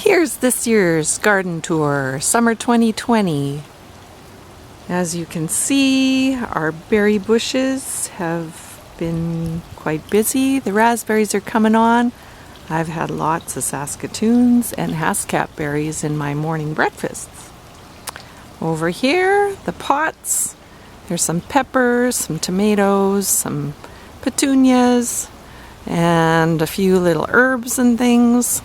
Here's this year's garden tour, summer 2020. As you can see, our berry bushes have been quite busy. The raspberries are coming on. I've had lots of Saskatoons and Haskap berries in my morning breakfasts. Over here, the pots. There's some peppers, some tomatoes, some petunias, and a few little herbs and things.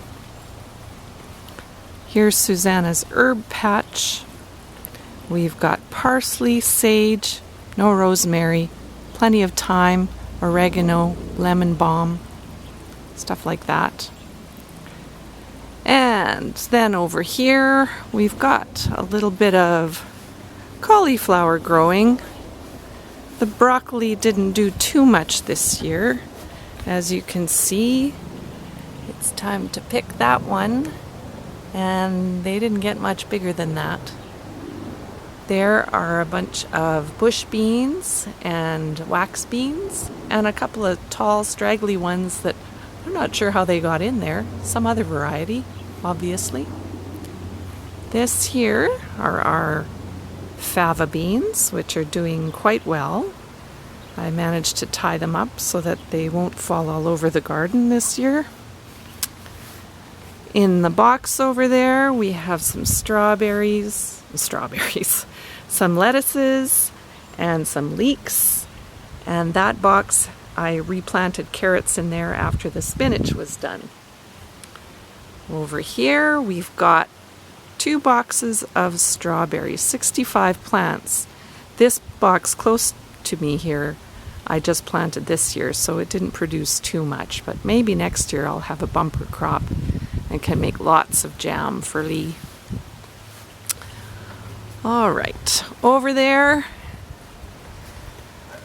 Here's Susanna's herb patch. We've got parsley, sage, no rosemary, plenty of thyme, oregano, lemon balm, stuff like that. And then over here we've got a little bit of cauliflower growing. The broccoli didn't do too much this year. As you can see, it's time to pick that one. And they didn't get much bigger than that. There are a bunch of bush beans and wax beans and a couple of tall straggly ones that I'm not sure how they got in there. Some other variety, obviously. This here are our fava beans, which are doing quite well. I managed to tie them up so that they won't fall all over the garden this year. In the box over there, we have some strawberries, some lettuces, and some leeks. And that box, I replanted carrots in there after the spinach was done. Over here, we've got 2 boxes of strawberries, 65 plants. This box close to me here, I just planted this year, so it didn't produce too much. But maybe next year I'll have a bumper crop and can make lots of jam for Lee. All right, over there,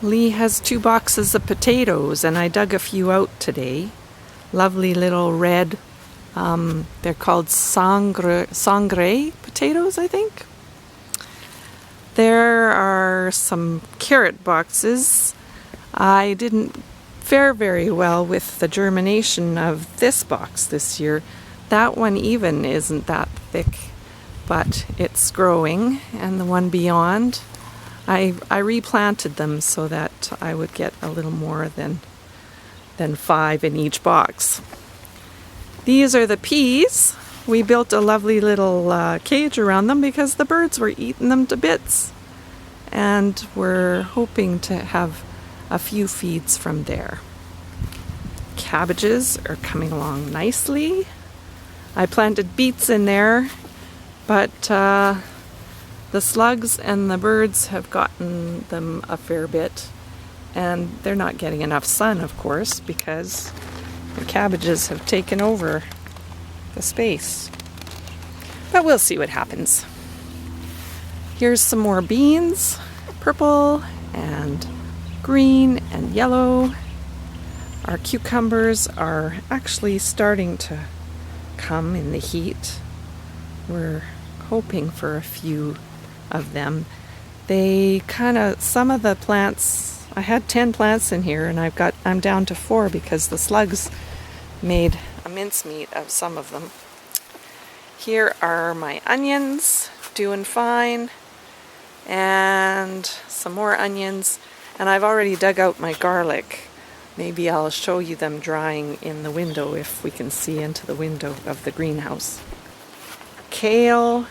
Lee has 2 boxes of potatoes, and I dug a few out today. Lovely little red, they're called sangre potatoes, I think. There are some carrot boxes. I didn't fare very well with the germination of this box this year. That one even isn't that thick, but it's growing, and the one beyond, I replanted them so that I would get a little more than 5 in each box. These are the peas. We built a lovely little cage around them because the birds were eating them to bits, and we're hoping to have a few feeds from there. Cabbages are coming along nicely. I planted beets in there, but the slugs and the birds have gotten them a fair bit, and they're not getting enough sun, of course, because the cabbages have taken over the space. But we'll see what happens. Here's some more beans, purple and green and yellow. Our cucumbers are actually starting to come in the heat. We're hoping for a few of them. Some of the plants, I had 10 plants in here, and I'm down to 4 because the slugs made a mincemeat of some of them. Here are my onions, doing fine, and some more onions, and I've already dug out my garlic. Maybe I'll show you them drying in the window if we can see into the window of the greenhouse. Kale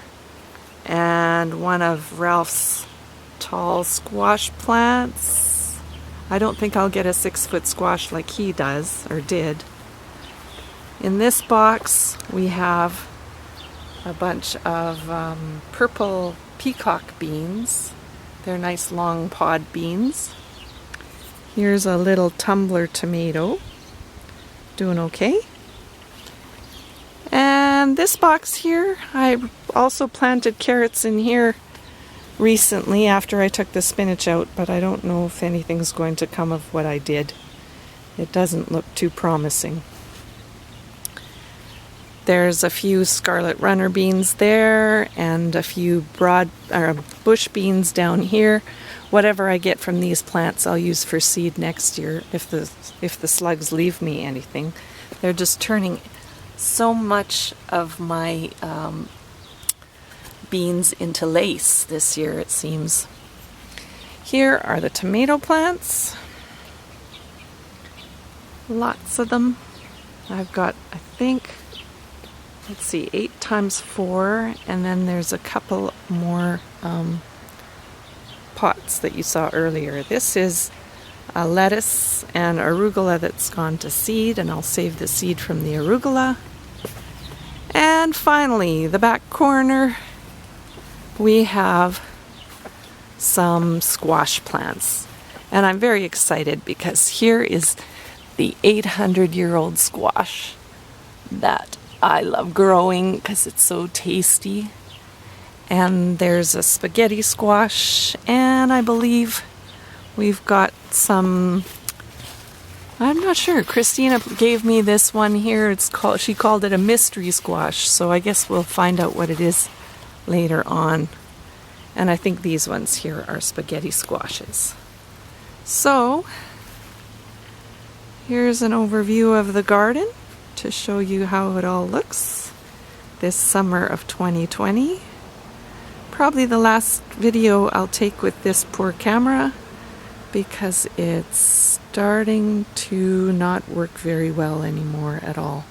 and one of Ralph's tall squash plants. I don't think I'll get a 6-foot squash like he does, or did. In this box we have a bunch of purple peacock beans. They're nice long pod beans. Here's a little tumbler tomato, doing okay. And this box here, I also planted carrots in here recently after I took the spinach out, but I don't know if anything's going to come of what I did. It doesn't look too promising. There's a few scarlet runner beans there and a few bush beans down here. Whatever I get from these plants I'll use for seed next year if the slugs leave me anything. They're just turning so much of my beans into lace this year, it seems. Here are the tomato plants. Lots of them. I've got, I think, let's see, 8 times 4, and then there's a couple more pots that you saw earlier. This is a lettuce and arugula that's gone to seed, and I'll save the seed from the arugula. And finally, the back corner, we have some squash plants. And I'm very excited because here is the 800-year-old squash that I love growing because it's so tasty. And there's a spaghetti squash, and I believe we've got some, I'm not sure, Christina gave me this one here. She called it a mystery squash, so I guess we'll find out what it is later on. And I think these ones here are spaghetti squashes. So here's an overview of the garden to show you how it all looks this summer of 2020. Probably the last video I'll take with this poor camera because it's starting to not work very well anymore at all.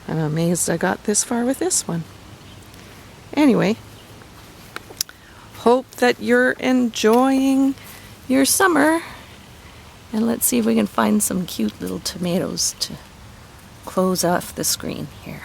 I'm amazed I got this far with this one. Anyway, hope that you're enjoying your summer. And let's see if we can find some cute little tomatoes to close off the screen here.